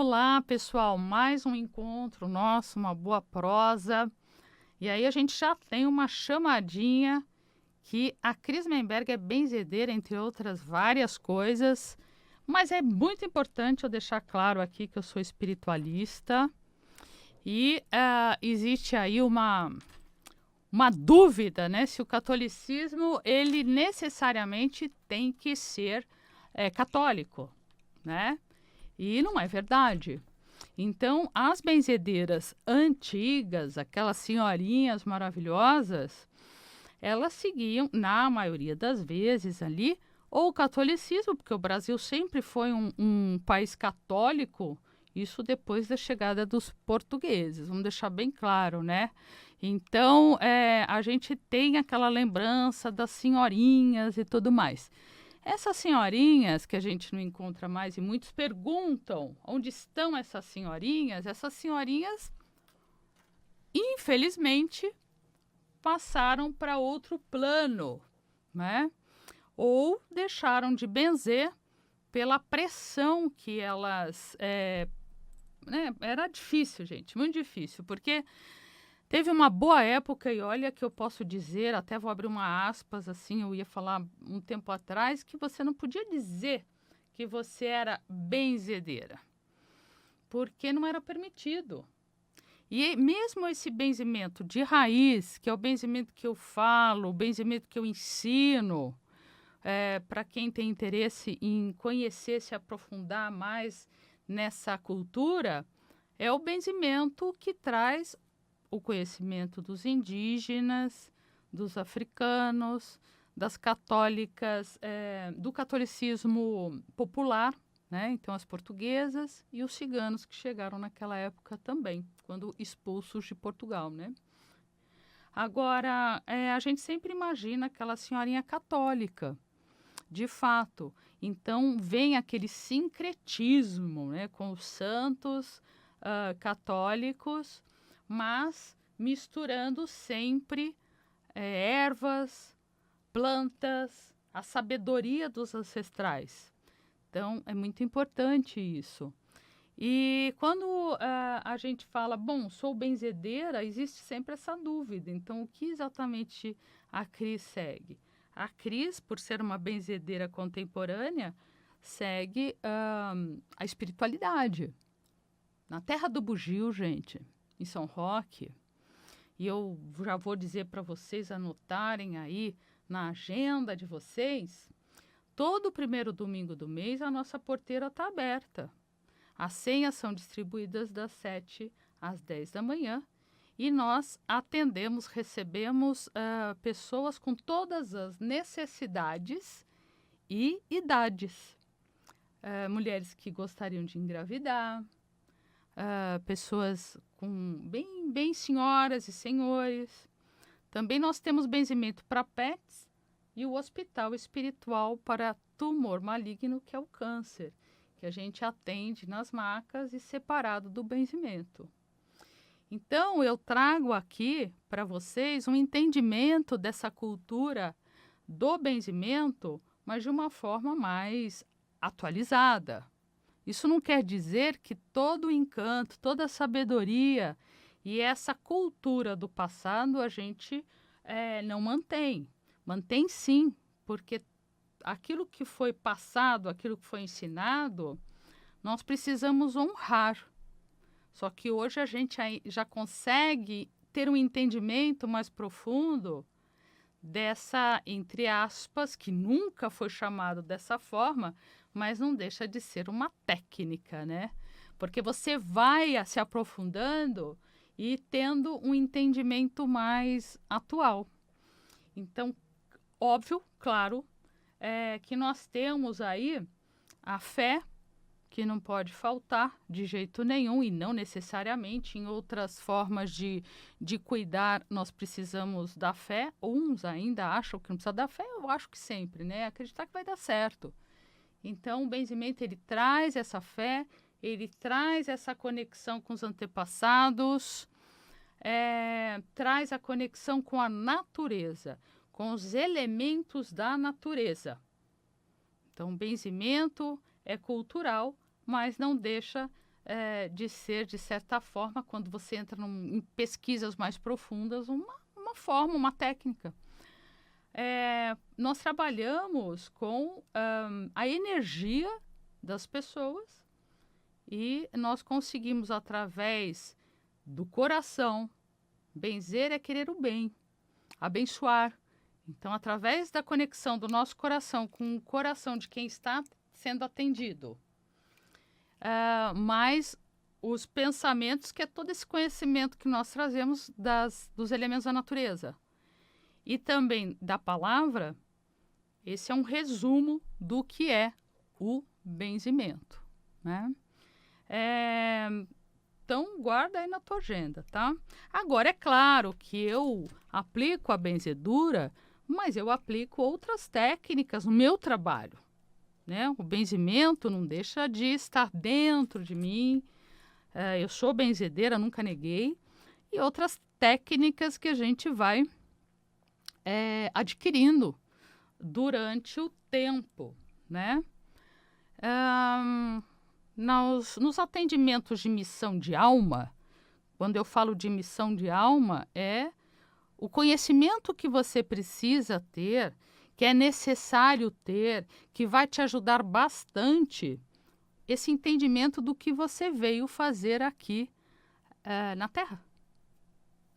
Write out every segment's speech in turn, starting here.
Olá, pessoal, mais um encontro nosso, uma boa prosa. E aí a gente já tem uma chamadinha que a Cris Menberg é benzedeira, entre outras várias coisas, mas é muito importante eu deixar claro aqui que eu sou espiritualista e existe aí uma dúvida, né, se o catolicismo ele necessariamente tem que ser católico, né? E não é verdade. Então, as benzedeiras antigas, aquelas senhorinhas maravilhosas, elas seguiam, na maioria das vezes ali, ou o catolicismo, porque o Brasil sempre foi um país católico, isso depois da chegada dos portugueses, vamos deixar bem claro, né? Então, a gente tem aquela lembrança das senhorinhas e tudo mais. Essas senhorinhas que a gente não encontra mais e muitos perguntam onde estão essas senhorinhas, infelizmente, passaram para outro plano, né? Ou deixaram de benzer pela pressão que elas... né? Era difícil, gente, muito difícil, porque teve uma boa época, e olha que eu posso dizer, até vou abrir uma aspas, assim, eu ia falar um tempo atrás, que você não podia dizer que você era benzedeira, porque não era permitido. E mesmo esse benzimento de raiz, que é o benzimento que eu falo, o benzimento que eu ensino, para quem tem interesse em conhecer, se aprofundar mais nessa cultura, é o benzimento que traz o conhecimento dos indígenas, dos africanos, das católicas, do catolicismo popular, né? Então as portuguesas e os ciganos que chegaram naquela época também, quando expulsos de Portugal, né? Agora, a gente sempre imagina aquela senhorinha católica, de fato. Então vem aquele sincretismo, né, com os santos católicos, mas misturando sempre ervas, plantas, a sabedoria dos ancestrais. Então, é muito importante isso. E quando a gente fala, bom, sou benzedeira, existe sempre essa dúvida. Então, o que exatamente a Cris segue? A Cris, por ser uma benzedeira contemporânea, segue a espiritualidade. Na Terra do Bugio, gente, em São Roque, e eu já vou dizer para vocês anotarem aí na agenda de vocês, todo primeiro domingo do mês a nossa porteira está aberta. As senhas são distribuídas das 7 às 10 da manhã e nós atendemos, recebemos pessoas com todas as necessidades e idades. Mulheres que gostariam de engravidar, pessoas com bem senhoras e senhores. Também nós temos benzimento para pets e o hospital espiritual para tumor maligno, que é o câncer, que a gente atende nas macas e separado do benzimento. Então, eu trago aqui para vocês um entendimento dessa cultura do benzimento, mas de uma forma mais atualizada. Isso não quer dizer que todo o encanto, toda a sabedoria e essa cultura do passado a gente não mantém. Mantém sim, porque aquilo que foi passado, aquilo que foi ensinado, nós precisamos honrar. Só que hoje a gente já consegue ter um entendimento mais profundo dessa, entre aspas, que nunca foi chamado dessa forma, mas não deixa de ser uma técnica, né? Porque você vai se aprofundando e tendo um entendimento mais atual. Então, óbvio, claro, que nós temos aí a fé, que não pode faltar de jeito nenhum, e não necessariamente em outras formas de cuidar nós precisamos da fé. Uns ainda acham que não precisa da fé, eu acho que sempre, né? Acreditar que vai dar certo. Então, o benzimento, ele traz essa fé, ele traz essa conexão com os antepassados, traz a conexão com a natureza, com os elementos da natureza. Então, o benzimento é cultural, mas não deixa de ser, de certa forma, quando você entra em pesquisas mais profundas, uma forma, uma técnica. Nós trabalhamos com a energia das pessoas e nós conseguimos, através do coração, benzer é querer o bem, abençoar. Então, através da conexão do nosso coração com o coração de quem está sendo atendido, mais os pensamentos, que é todo esse conhecimento que nós trazemos dos elementos da natureza. E também da palavra, esse é um resumo do que é o benzimento, né? Então, guarda aí na tua agenda, tá? Agora, é claro que eu aplico a benzedura, mas eu aplico outras técnicas no meu trabalho, né? O benzimento não deixa de estar dentro de mim. Eu sou benzedeira, nunca neguei. E outras técnicas que a gente vai adquirindo durante o tempo, né? Nos atendimentos de missão de alma, quando eu falo de missão de alma, é o conhecimento que você precisa ter, que é necessário ter, que vai te ajudar bastante, esse entendimento do que você veio fazer aqui na Terra.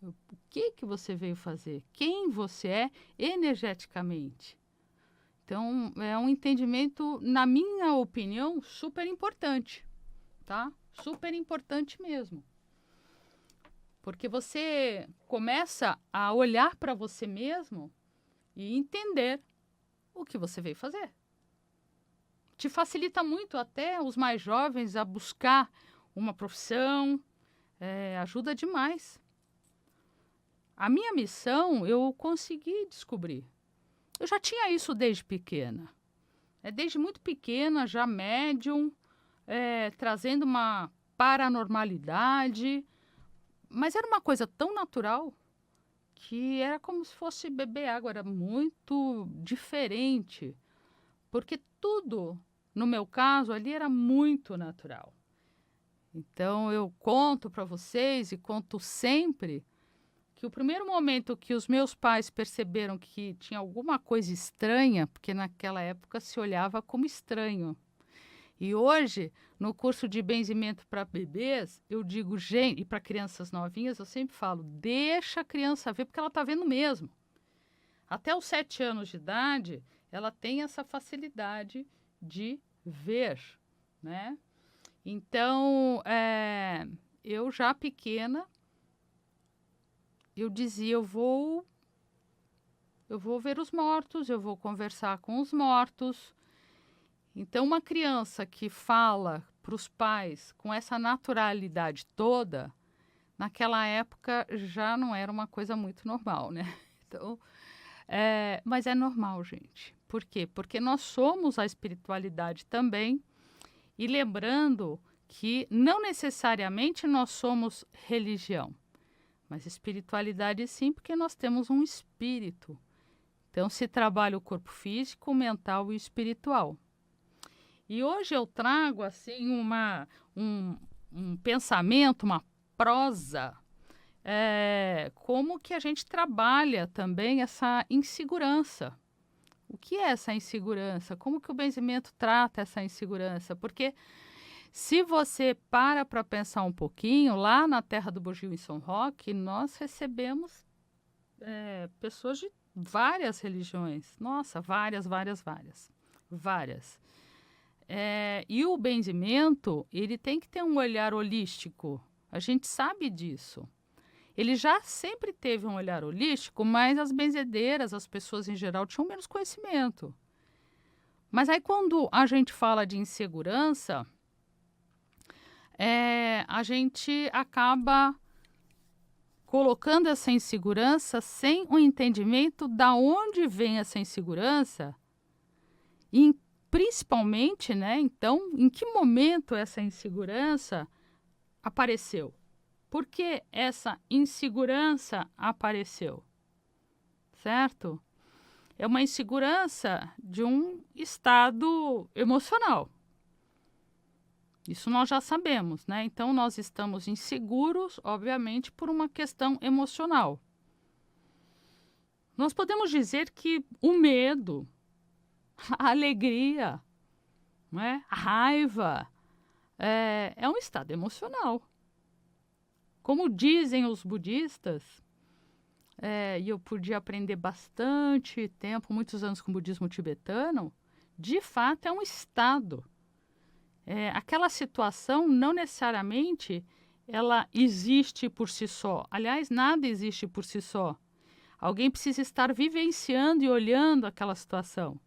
O que você veio fazer? Quem você é energeticamente? Então, é um entendimento, na minha opinião, super importante, tá? Super importante mesmo. Porque você começa a olhar para você mesmo e entender o que você veio fazer. Te facilita muito até os mais jovens a buscar uma profissão, ajuda demais. A minha missão eu consegui descobrir. Eu já tinha isso desde pequena. Desde muito pequena, já médium, trazendo uma paranormalidade. Mas era uma coisa tão natural que era como se fosse beber água. Era muito diferente. Porque tudo, no meu caso, ali era muito natural. Então, eu conto para vocês e conto sempre que o primeiro momento que os meus pais perceberam que tinha alguma coisa estranha, porque naquela época se olhava como estranho. E hoje, no curso de benzimento para bebês, eu digo, gente, e para crianças novinhas, eu sempre falo, deixa a criança ver, porque ela está vendo mesmo. Até os 7 anos de idade, ela tem essa facilidade de ver, né? Então, eu já pequena, eu dizia, eu vou ver os mortos, eu vou conversar com os mortos. Então, uma criança que fala para os pais com essa naturalidade toda, naquela época já não era uma coisa muito normal, né? Então, mas é normal, gente. Por quê? Porque nós somos a espiritualidade também. E lembrando que não necessariamente nós somos religião, mas espiritualidade sim, porque nós temos um espírito. Então, se trabalha o corpo físico, o mental e o espiritual. E hoje eu trago assim um pensamento, uma prosa, como que a gente trabalha também essa insegurança. O que é essa insegurança? Como que o benzimento trata essa insegurança? Porque se você para pensar um pouquinho, lá na Terra do Bugio, em São Roque, nós recebemos pessoas de várias religiões. Nossa, várias. E o benzimento, ele tem que ter um olhar holístico. A gente sabe disso. Ele já sempre teve um olhar holístico, mas as benzedeiras, as pessoas em geral, tinham menos conhecimento. Mas aí quando a gente fala de insegurança, a gente acaba colocando essa insegurança sem o entendimento da onde vem essa insegurança e principalmente, né, então, em que momento essa insegurança apareceu? Por que essa insegurança apareceu? Certo? É uma insegurança de um estado emocional. Isso nós já sabemos, né? Então, nós estamos inseguros, obviamente, por uma questão emocional. Nós podemos dizer que o medo, a alegria, né? A raiva, é um estado emocional. Como dizem os budistas, e eu pude aprender bastante tempo, muitos anos com o budismo tibetano, de fato é um estado. Aquela situação não necessariamente ela existe por si só. Aliás, nada existe por si só. Alguém precisa estar vivenciando e olhando aquela situação.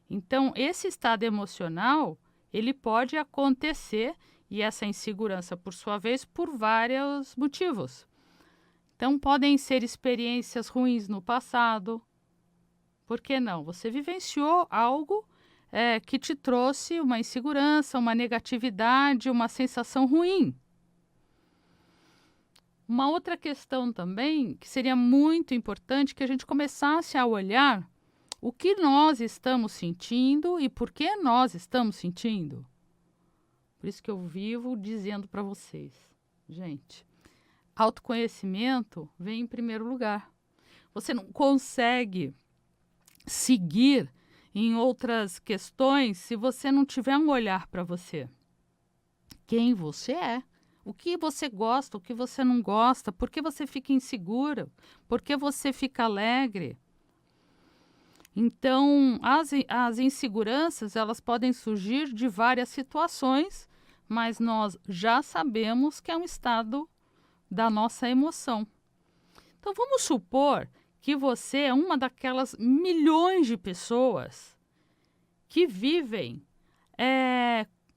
Então, esse estado emocional, ele pode acontecer, e essa insegurança, por sua vez, por vários motivos. Então, podem ser experiências ruins no passado. Por que não? Você vivenciou algo que te trouxe uma insegurança, uma negatividade, uma sensação ruim. Uma outra questão também, que seria muito importante que a gente começasse a olhar o que nós estamos sentindo e por que nós estamos sentindo. Por isso que eu vivo dizendo para vocês, gente, autoconhecimento vem em primeiro lugar. Você não consegue seguir em outras questões se você não tiver um olhar para você. Quem você é, o que você gosta, o que você não gosta, por que você fica insegura, por que você fica alegre. Então, as inseguranças, elas podem surgir de várias situações, mas nós já sabemos que é um estado da nossa emoção. Então, vamos supor que você é uma daquelas milhões de pessoas que vivem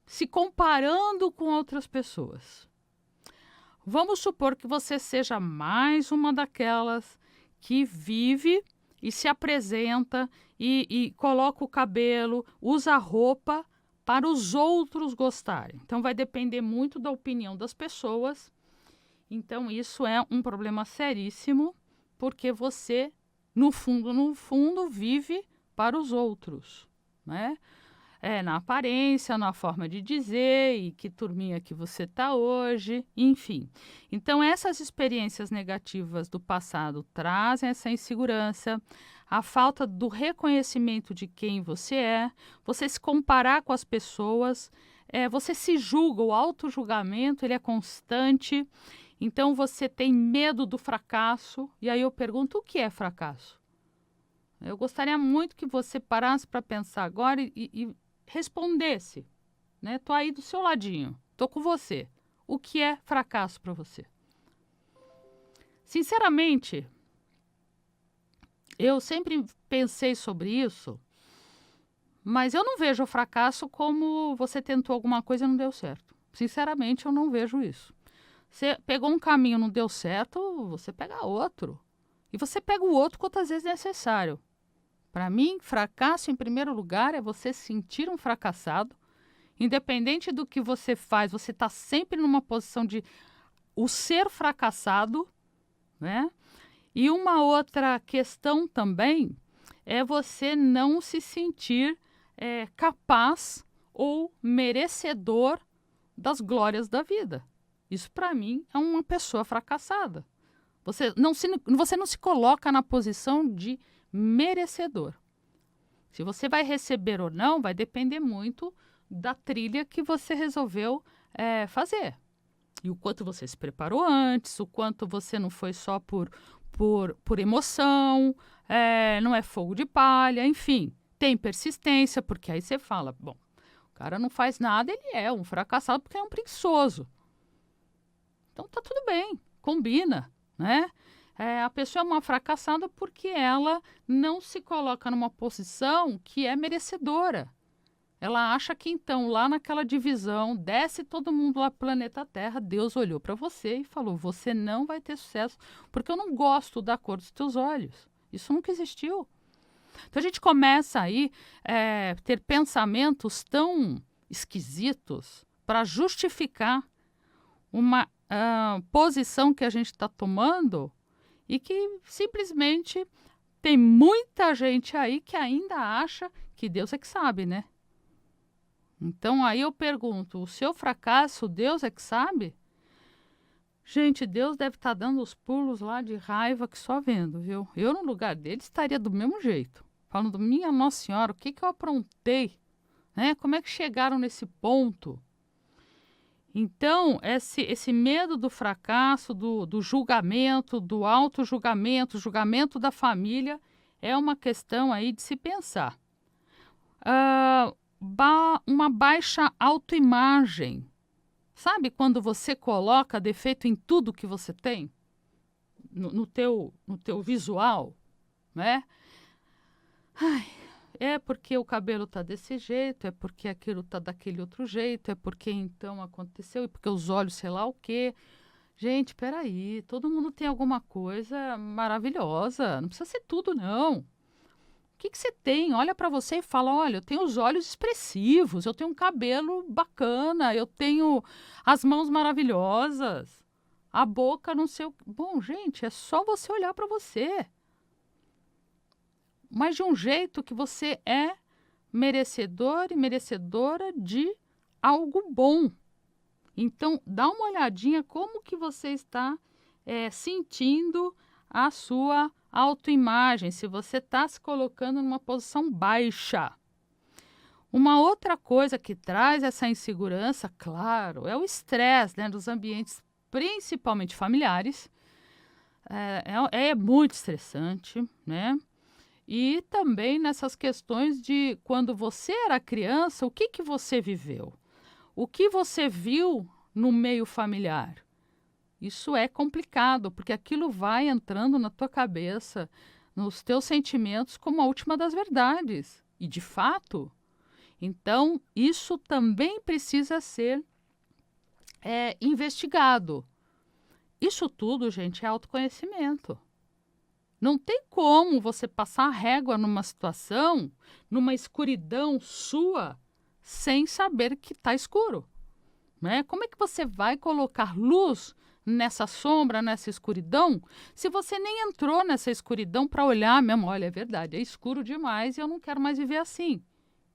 se comparando com outras pessoas. Vamos supor que você seja mais uma daquelas que vive e se apresenta e coloca o cabelo, usa roupa para os outros gostarem. Então, vai depender muito da opinião das pessoas. Então, isso é um problema seríssimo, porque você, no fundo, vive para os outros, né? Na aparência, na forma de dizer e que turminha que você está hoje, enfim. Então, essas experiências negativas do passado trazem essa insegurança, a falta do reconhecimento de quem você é, você se comparar com as pessoas, você se julga, o autojulgamento ele é constante, então você tem medo do fracasso, e aí eu pergunto, o que é fracasso? Eu gostaria muito que você parasse para pensar agora e respondesse, né? Tô aí do seu ladinho, tô com você. O que é fracasso para você? Sinceramente, eu sempre pensei sobre isso, mas eu não vejo o fracasso como você tentou alguma coisa e não deu certo. Sinceramente, eu não vejo isso. Você pegou um caminho e não deu certo, você pega outro. E você pega o outro quantas vezes necessário. Para mim, fracasso, em primeiro lugar, é você se sentir um fracassado. Independente do que você faz, você está sempre numa posição de o ser fracassado, né? E uma outra questão também é você não se sentir capaz ou merecedor das glórias da vida. Isso, para mim, é uma pessoa fracassada. Você não se coloca na posição de merecedor. Se você vai receber ou não, vai depender muito da trilha que você resolveu fazer. E o quanto você se preparou antes, o quanto você não foi só por emoção, não é fogo de palha, enfim. Tem persistência, porque aí você fala, bom, o cara não faz nada, ele é um fracassado porque é um preguiçoso. Então tá tudo bem, combina, né? A pessoa é uma fracassada porque ela não se coloca numa posição que é merecedora. Ela acha que então, lá naquela divisão, desce todo mundo lá pro planeta Terra, Deus olhou para você e falou, você não vai ter sucesso porque eu não gosto da cor dos teus olhos. Isso nunca existiu. Então a gente começa aí ter pensamentos tão esquisitos para justificar uma posição que a gente está tomando e que simplesmente tem muita gente aí que ainda acha que Deus é que sabe, né? Então, aí eu pergunto, o seu fracasso, Deus é que sabe? Gente, Deus deve estar dando os pulos lá de raiva que só vendo, viu? Eu, no lugar dele, estaria do mesmo jeito. Falando, minha Nossa Senhora, o que eu aprontei? Né? Como é que chegaram nesse ponto? Então, esse medo do fracasso, do julgamento, do auto-julgamento, julgamento da família, é uma questão aí de se pensar. Uma baixa autoimagem. Sabe quando você coloca defeito em tudo que você tem? No teu visual, né? Ai, é porque o cabelo tá desse jeito, é porque aquilo tá daquele outro jeito, é porque então aconteceu, e porque os olhos sei lá o quê. Gente, peraí, todo mundo tem alguma coisa maravilhosa, não precisa ser tudo, não. O que você tem? Olha para você e fala, olha, eu tenho os olhos expressivos, eu tenho um cabelo bacana, eu tenho as mãos maravilhosas, a boca não sei o... Bom, gente, é só você olhar para você. Mas de um jeito que você é merecedor e merecedora de algo bom. Então, dá uma olhadinha como que você está sentindo a sua autoimagem, se você está se colocando numa posição baixa. Uma outra coisa que traz essa insegurança, claro, é o estresse, né, dos ambientes, principalmente familiares. É muito estressante, né? E também nessas questões de quando você era criança, o que você viveu? O que você viu no meio familiar? Isso é complicado, porque aquilo vai entrando na tua cabeça, nos teus sentimentos, como a última das verdades. E, de fato, então, isso também precisa ser investigado. Isso tudo, gente, é autoconhecimento. Não tem como você passar a régua numa situação, numa escuridão sua, sem saber que está escuro. Né? Como é que você vai colocar luz nessa sombra, nessa escuridão, se você nem entrou nessa escuridão para olhar mesmo? Olha, é verdade, é escuro demais e eu não quero mais viver assim.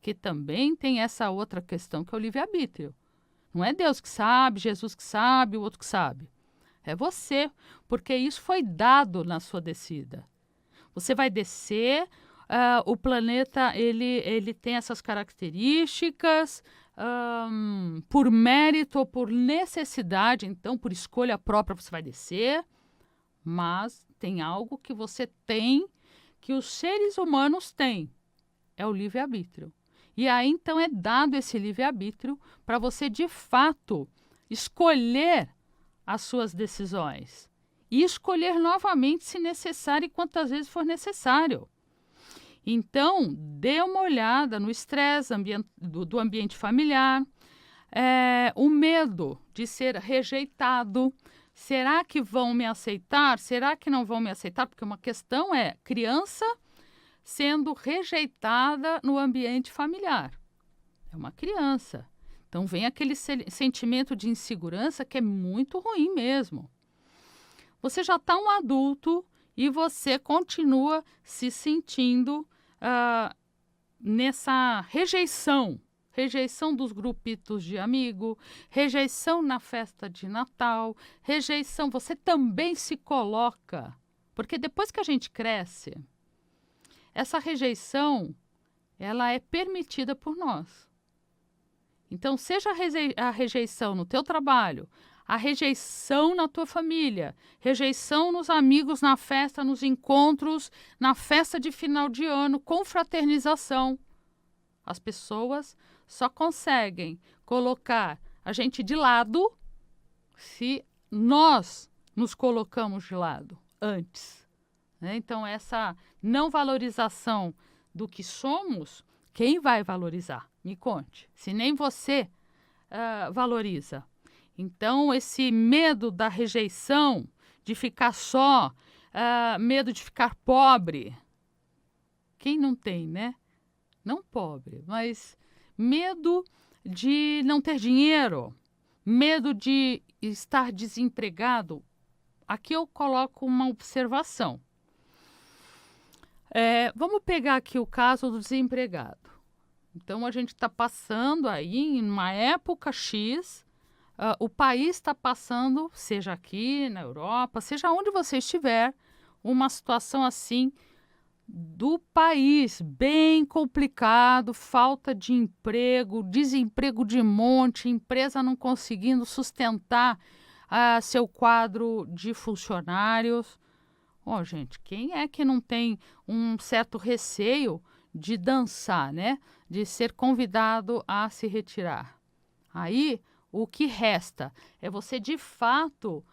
Que também tem essa outra questão que é o livre-arbítrio. Não é Deus que sabe, Jesus que sabe, o outro que sabe. É você, porque isso foi dado na sua descida. Você vai descer, o planeta ele tem essas características, por mérito ou por necessidade, então por escolha própria você vai descer, mas tem algo que você tem, que os seres humanos têm, é o livre-arbítrio. E aí então é dado esse livre-arbítrio para você de fato escolher as suas decisões e escolher novamente se necessário e quantas vezes for necessário. Então, dê uma olhada no estresse do ambiente familiar, o medo de ser rejeitado. Será que vão me aceitar? Será que não vão me aceitar? Porque uma questão é criança sendo rejeitada no ambiente familiar. É uma criança. Então, vem aquele sentimento de insegurança que é muito ruim mesmo. Você já está um adulto e você continua se sentindo nessa rejeição. Rejeição dos grupitos de amigo, rejeição na festa de Natal, rejeição. Você também se coloca. Porque depois que a gente cresce, essa rejeição, ela é permitida por nós. Então, seja a rejeição no teu trabalho, a rejeição na tua família, rejeição nos amigos, na festa, nos encontros, na festa de final de ano, confraternização. As pessoas só conseguem colocar a gente de lado se nós nos colocamos de lado antes. Né? Então, essa não valorização do que somos, quem vai valorizar? Me conte. Se nem você valoriza. Então, esse medo da rejeição, de ficar só, medo de ficar pobre. Quem não tem, né? Não pobre, mas medo de não ter dinheiro, medo de estar desempregado. Aqui eu coloco uma observação. Vamos pegar aqui o caso do desempregado. Então, a gente está passando aí, em uma época X, o país está passando, seja aqui na Europa, seja onde você estiver, uma situação assim do país bem complicado, falta de emprego, desemprego de monte, empresa não conseguindo sustentar seu quadro de funcionários. Gente, quem é que não tem um certo receio de dançar, né? De ser convidado a se retirar? Aí, o que resta é você, de fato,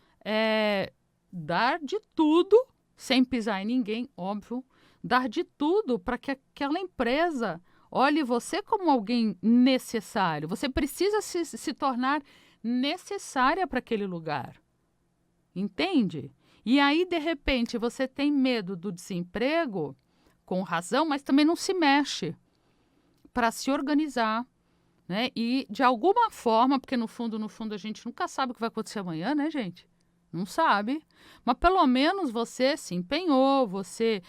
dar de tudo, sem pisar em ninguém, óbvio, dar de tudo para que aquela empresa olhe você como alguém necessário. Você precisa se tornar necessária para aquele lugar. Entende? E aí, de repente, você tem medo do desemprego, com razão, mas também não se mexe para se organizar, né? E, de alguma forma, porque no fundo, a gente nunca sabe o que vai acontecer amanhã, né, gente? Não sabe. Mas, pelo menos, você se empenhou, você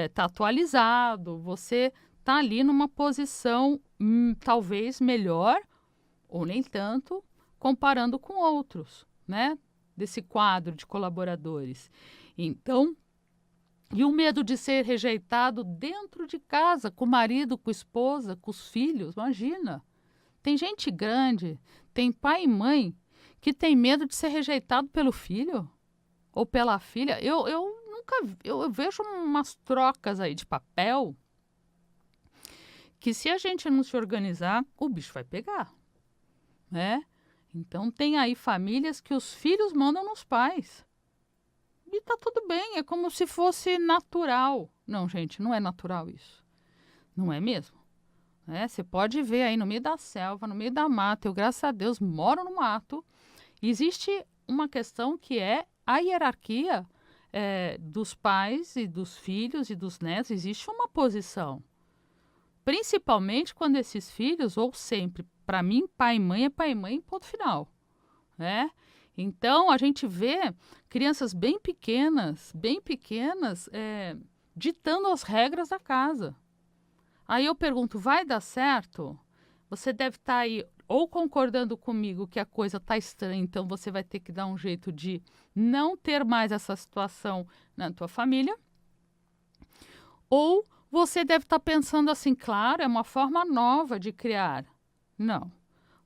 está atualizado, você está ali numa posição talvez melhor, ou nem tanto, comparando com outros, né? Desse quadro de colaboradores. Então, e o medo de ser rejeitado dentro de casa, com o marido, com a esposa, com os filhos, imagina. Tem gente grande, tem pai e mãe que tem medo de ser rejeitado pelo filho ou pela filha. Eu vejo umas trocas aí de papel que, se a gente não se organizar, o bicho vai pegar, né? Então, tem aí famílias que os filhos mandam nos pais. E tá tudo bem, é como se fosse natural. Não, gente, não é natural isso. Não é mesmo? Você pode ver aí no meio da selva, no meio da mata. Eu, graças a Deus, moro no mato. Existe uma questão que é a hierarquia dos pais e dos filhos e dos netos. Existe uma posição. Principalmente quando esses filhos, ou sempre, para mim, pai e mãe é pai e mãe, ponto final. Né? Então, a gente vê crianças bem pequenas, ditando as regras da casa. Aí eu pergunto, vai dar certo? Você deve estar aí ou concordando comigo que a coisa está estranha, então você vai ter que dar um jeito de não ter mais essa situação na tua família. Ou você deve estar pensando assim, claro, é uma forma nova de criar. Não.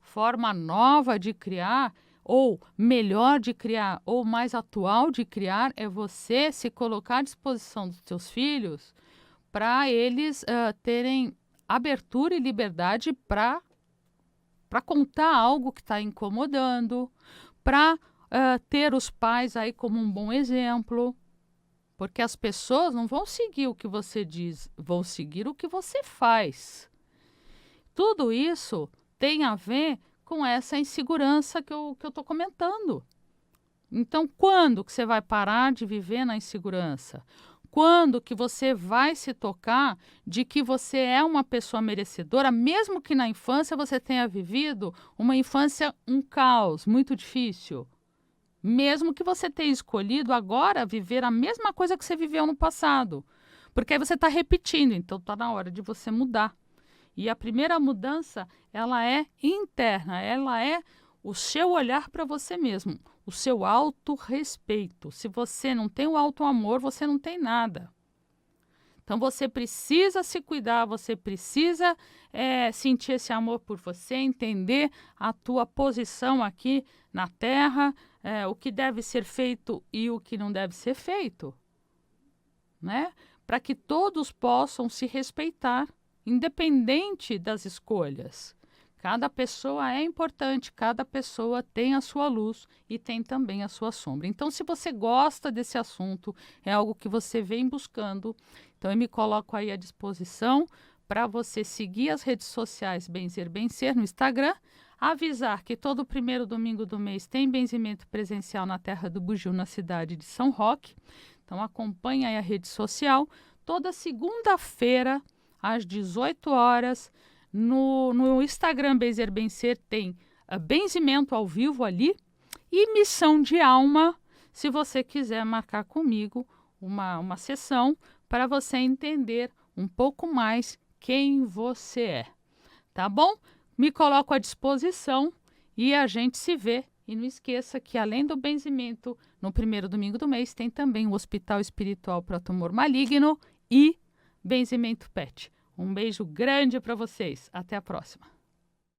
Forma nova de criar, ou melhor de criar, ou mais atual de criar, é você se colocar à disposição dos seus filhos para eles terem abertura e liberdade para contar algo que está incomodando, para ter os pais aí como um bom exemplo. Porque as pessoas não vão seguir o que você diz, vão seguir o que você faz. Tudo isso tem a ver com essa insegurança que eu estou comentando. Então, quando que você vai parar de viver na insegurança? Quando que você vai se tocar de que você é uma pessoa merecedora, mesmo que na infância você tenha vivido uma infância, um caos muito difícil? Mesmo que você tenha escolhido agora viver a mesma coisa que você viveu no passado. Porque aí você está repetindo, então está na hora de você mudar. E a primeira mudança, ela é interna, ela é o seu olhar para você mesmo, o seu autorrespeito. Se você não tem o autoamor, você não tem nada. Então você precisa se cuidar, você precisa sentir esse amor por você, entender a tua posição aqui na Terra, o que deve ser feito e o que não deve ser feito, né? Para que todos possam se respeitar, independente das escolhas. Cada pessoa é importante, cada pessoa tem a sua luz e tem também a sua sombra. Então, se você gosta desse assunto, é algo que você vem buscando, então eu me coloco aí à disposição para você seguir as redes sociais Benzer Bem Ser no Instagram, avisar que todo primeiro domingo do mês tem benzimento presencial na Terra do Bugio, na cidade de São Roque. Então acompanhe aí a rede social. Toda segunda-feira, às 18 horas, no Instagram Benzer Bem Ser tem benzimento ao vivo ali e missão de alma, se você quiser marcar comigo uma sessão para você entender um pouco mais quem você é. tá bom? Me coloco à disposição e a gente se vê. E não esqueça que, além do benzimento, no primeiro domingo do mês, tem também o Hospital Espiritual para Tumor Maligno e benzimento PET. Um beijo grande para vocês. Até a próxima.